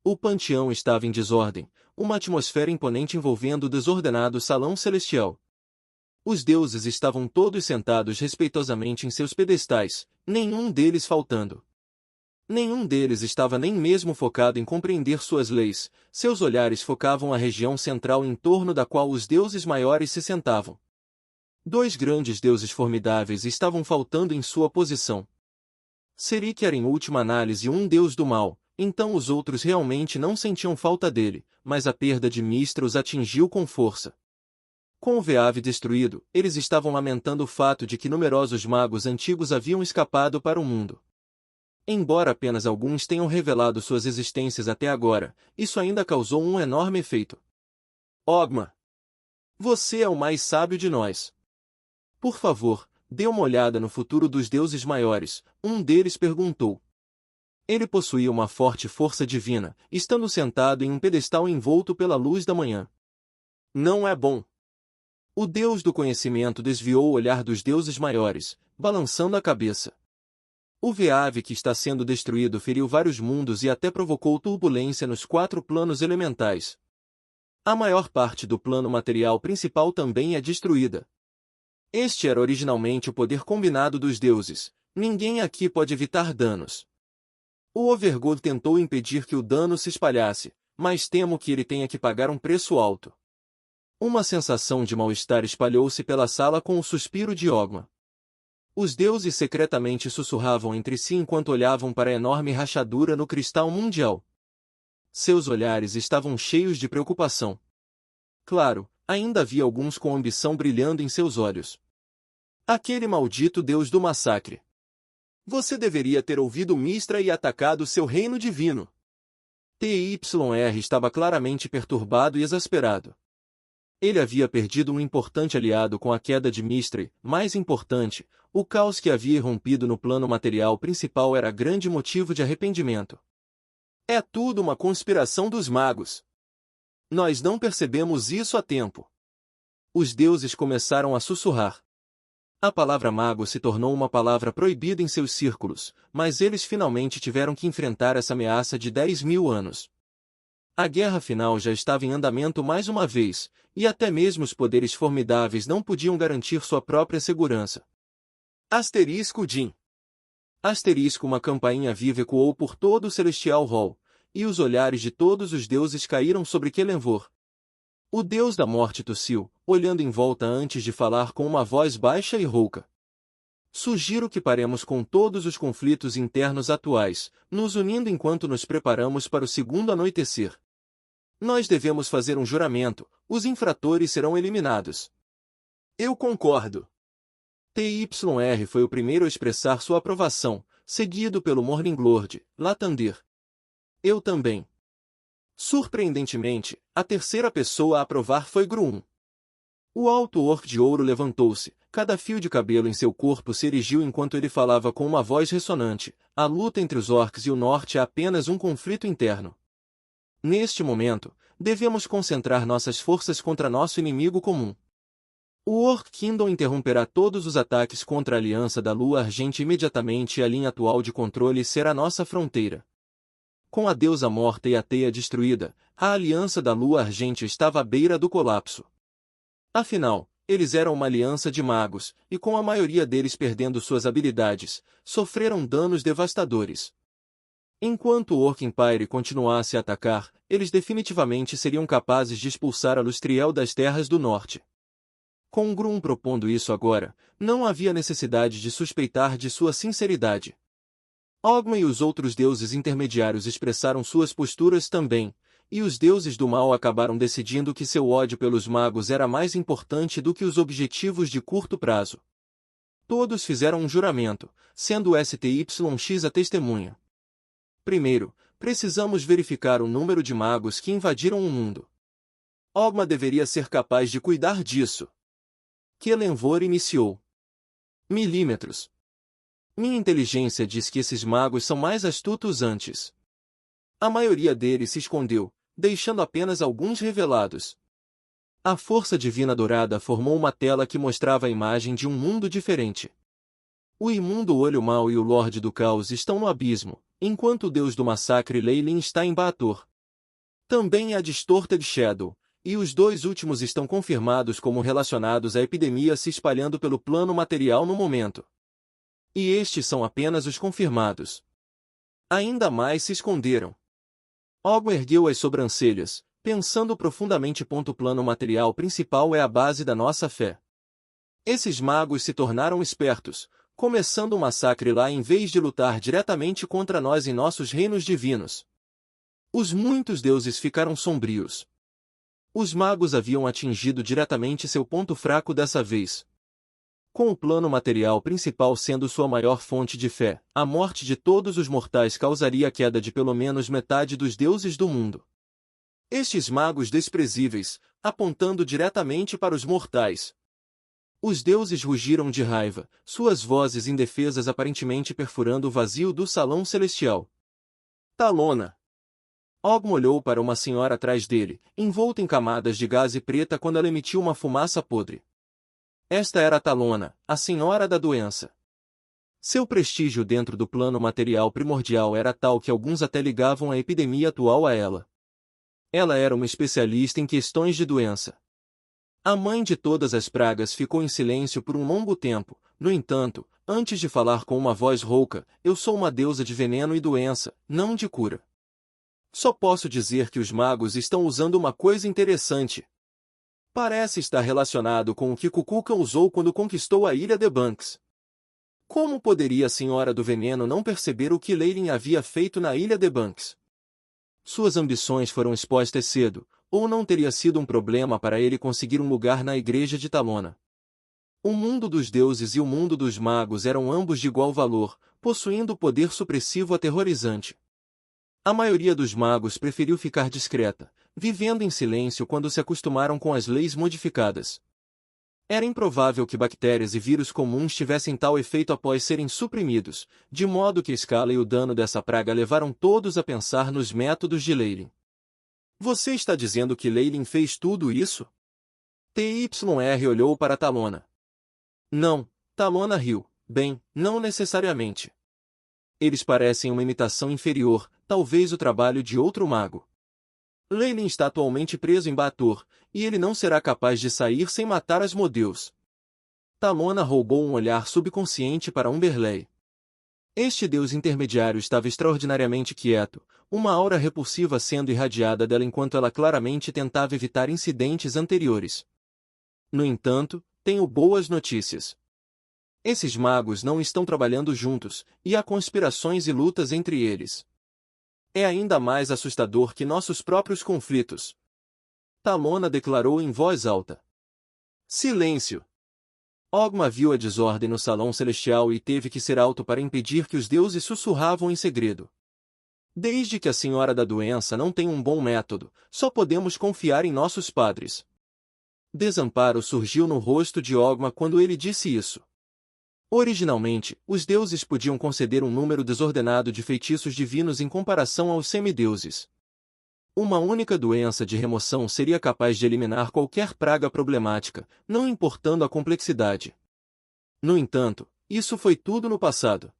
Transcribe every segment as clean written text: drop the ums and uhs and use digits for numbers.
O panteão estava em desordem, uma atmosfera imponente envolvendo o desordenado salão celestial. Os deuses estavam todos sentados respeitosamente em seus pedestais, nenhum deles faltando. Nenhum deles estava nem mesmo focado em compreender suas leis, seus olhares focavam a região central em torno da qual os deuses maiores se sentavam. Dois grandes deuses formidáveis estavam faltando em sua posição. Serik era em última análise um deus do mal, então os outros realmente não sentiam falta dele, mas a perda de Mistra os atingiu com força. Com o Veave destruído, eles estavam lamentando o fato de que numerosos magos antigos haviam escapado para o mundo. Embora apenas alguns tenham revelado suas existências até agora, isso ainda causou um enorme efeito. Ogma! Você é o mais sábio de nós. Por favor, dê uma olhada no futuro dos deuses maiores, um deles perguntou. Ele possuía uma forte força divina, estando sentado em um pedestal envolto pela luz da manhã. Não é bom. O deus do conhecimento desviou o olhar dos deuses maiores, balançando a cabeça. O Veave que está sendo destruído feriu vários mundos e até provocou turbulência nos 4 planos elementais. A maior parte do plano material principal também é destruída. Este era originalmente o poder combinado dos deuses, ninguém aqui pode evitar danos. O Overgod tentou impedir que o dano se espalhasse, mas temo que ele tenha que pagar um preço alto. Uma sensação de mal-estar espalhou-se pela sala com o suspiro de Ogma. Os deuses secretamente sussurravam entre si enquanto olhavam para a enorme rachadura no cristal mundial. Seus olhares estavam cheios de preocupação. Claro, ainda havia alguns com ambição brilhando em seus olhos. Aquele maldito deus do massacre. Você deveria ter ouvido Mistra e atacado seu reino divino. TYR estava claramente perturbado e exasperado. Ele havia perdido um importante aliado com a queda de Mistra, mais importante, o caos que havia irrompido no plano material principal era grande motivo de arrependimento. É tudo uma conspiração dos magos. Nós não percebemos isso a tempo. Os deuses começaram a sussurrar. A palavra mago se tornou uma palavra proibida em seus círculos, mas eles finalmente tiveram que enfrentar essa ameaça de 10.000 anos. A guerra final já estava em andamento mais uma vez, e até mesmo os poderes formidáveis não podiam garantir sua própria segurança. Asterisco Din. Asterisco uma campainha viva ecoou por todo o Celestial Hall, e os olhares de todos os deuses caíram sobre Kelenvor. O deus da morte tossiu, olhando em volta antes de falar com uma voz baixa e rouca. Sugiro que paremos com todos os conflitos internos atuais, nos unindo enquanto nos preparamos para o segundo anoitecer. Nós devemos fazer um juramento, os infratores serão eliminados. Eu concordo. TYR foi o primeiro a expressar sua aprovação, seguido pelo Morninglord, Lathander. Eu também. Surpreendentemente, a terceira pessoa a aprovar foi Gruum. O alto orc de ouro levantou-se, cada fio de cabelo em seu corpo se erigiu enquanto ele falava com uma voz ressonante. A luta entre os orcs e o norte é apenas um conflito interno. Neste momento, devemos concentrar nossas forças contra nosso inimigo comum. O Orc Kingdom interromperá todos os ataques contra a Aliança da Lua Argente imediatamente e a linha atual de controle será nossa fronteira. Com a deusa morta e a teia destruída, a Aliança da Lua Argente estava à beira do colapso. Afinal, eles eram uma aliança de magos, e com a maioria deles perdendo suas habilidades, sofreram danos devastadores. Enquanto o Orc Empire continuasse a atacar, eles definitivamente seriam capazes de expulsar a Lustriel das terras do norte. Com Gruum propondo isso agora, não havia necessidade de suspeitar de sua sinceridade. Ogma e os outros deuses intermediários expressaram suas posturas também, e os deuses do mal acabaram decidindo que seu ódio pelos magos era mais importante do que os objetivos de curto prazo. Todos fizeram um juramento, sendo o STYX a testemunha. Primeiro, precisamos verificar o número de magos que invadiram o mundo. Ogma deveria ser capaz de cuidar disso. Kelenvor iniciou. Milímetros. Minha inteligência diz que esses magos são mais astutos antes. A maioria deles se escondeu, deixando apenas alguns revelados. A força divina dourada formou uma tela que mostrava a imagem de um mundo diferente. O imundo olho mau e o Lorde do Caos estão no abismo, enquanto o deus do massacre Leilin está em Baator. Também a Distorted Shadow, e os dois últimos estão confirmados como relacionados à epidemia se espalhando pelo plano material no momento. E estes são apenas os confirmados. Ainda mais se esconderam. Ogma ergueu as sobrancelhas, pensando profundamente. O plano material principal é a base da nossa fé. Esses magos se tornaram espertos, começando um massacre lá em vez de lutar diretamente contra nós em nossos reinos divinos. Os muitos deuses ficaram sombrios. Os magos haviam atingido diretamente seu ponto fraco dessa vez. Com o plano material principal sendo sua maior fonte de fé, a morte de todos os mortais causaria a queda de pelo menos metade dos deuses do mundo. Estes magos desprezíveis, apontando diretamente para os mortais. Os deuses rugiram de raiva, suas vozes indefesas aparentemente perfurando o vazio do salão celestial. Talona! Ogma olhou para uma senhora atrás dele, envolta em camadas de gaze preta quando ela emitiu uma fumaça podre. Esta era Talona, a senhora da doença. Seu prestígio dentro do plano material primordial era tal que alguns até ligavam a epidemia atual a ela. Ela era uma especialista em questões de doença. A mãe de todas as pragas ficou em silêncio por um longo tempo. No entanto, antes de falar com uma voz rouca, eu sou uma deusa de veneno e doença, não de cura. Só posso dizer que os magos estão usando uma coisa interessante. Parece estar relacionado com o que Kukulkan usou quando conquistou a ilha de Banks. Como poderia a Senhora do Veneno não perceber o que Leyline havia feito na ilha de Banks? Suas ambições foram expostas cedo, ou não teria sido um problema para ele conseguir um lugar na igreja de Talona. O mundo dos deuses e o mundo dos magos eram ambos de igual valor, possuindo poder supressivo aterrorizante. A maioria dos magos preferiu ficar discreta, vivendo em silêncio quando se acostumaram com as leis modificadas. Era improvável que bactérias e vírus comuns tivessem tal efeito após serem suprimidos, de modo que a escala e o dano dessa praga levaram todos a pensar nos métodos de Leyline. Você está dizendo que Leyline fez tudo isso? TYR olhou para Talona. Não, Talona riu. Bem, não necessariamente. Eles parecem uma imitação inferior, talvez o trabalho de outro mago. Leyline está atualmente preso em Bator, e ele não será capaz de sair sem matar Asmodeus. Talona roubou um olhar subconsciente para Umberlei. Este deus intermediário estava extraordinariamente quieto, uma aura repulsiva sendo irradiada dela enquanto ela claramente tentava evitar incidentes anteriores. No entanto, tenho boas notícias. Esses magos não estão trabalhando juntos, e há conspirações e lutas entre eles. É ainda mais assustador que nossos próprios conflitos. Talona declarou em voz alta. Silêncio! Ogma viu a desordem no salão celestial e teve que ser alto para impedir que os deuses sussurravam em segredo. Desde que a Senhora da Doença não tem um bom método, só podemos confiar em nossos padres. Desamparo surgiu no rosto de Ogma quando ele disse isso. Originalmente, os deuses podiam conceder um número desordenado de feitiços divinos em comparação aos semideuses. Uma única doença de remoção seria capaz de eliminar qualquer praga problemática, não importando a complexidade. No entanto, isso foi tudo no passado.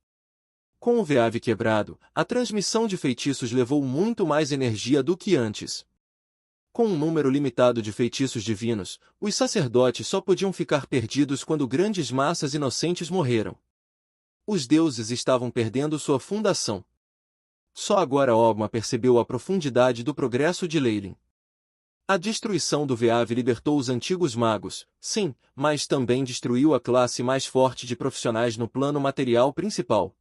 Com o Veave quebrado, a transmissão de feitiços levou muito mais energia do que antes. Com um número limitado de feitiços divinos, os sacerdotes só podiam ficar perdidos quando grandes massas inocentes morreram. Os deuses estavam perdendo sua fundação. Só agora Ogma percebeu a profundidade do progresso de Leyline. A destruição do Veave libertou os antigos magos, sim, mas também destruiu a classe mais forte de profissionais no plano material principal.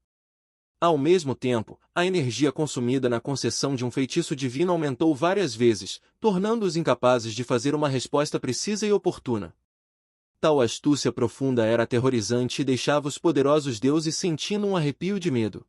Ao mesmo tempo, a energia consumida na concessão de um feitiço divino aumentou várias vezes, tornando-os incapazes de fazer uma resposta precisa e oportuna. Tal astúcia profunda era aterrorizante e deixava os poderosos deuses sentindo um arrepio de medo.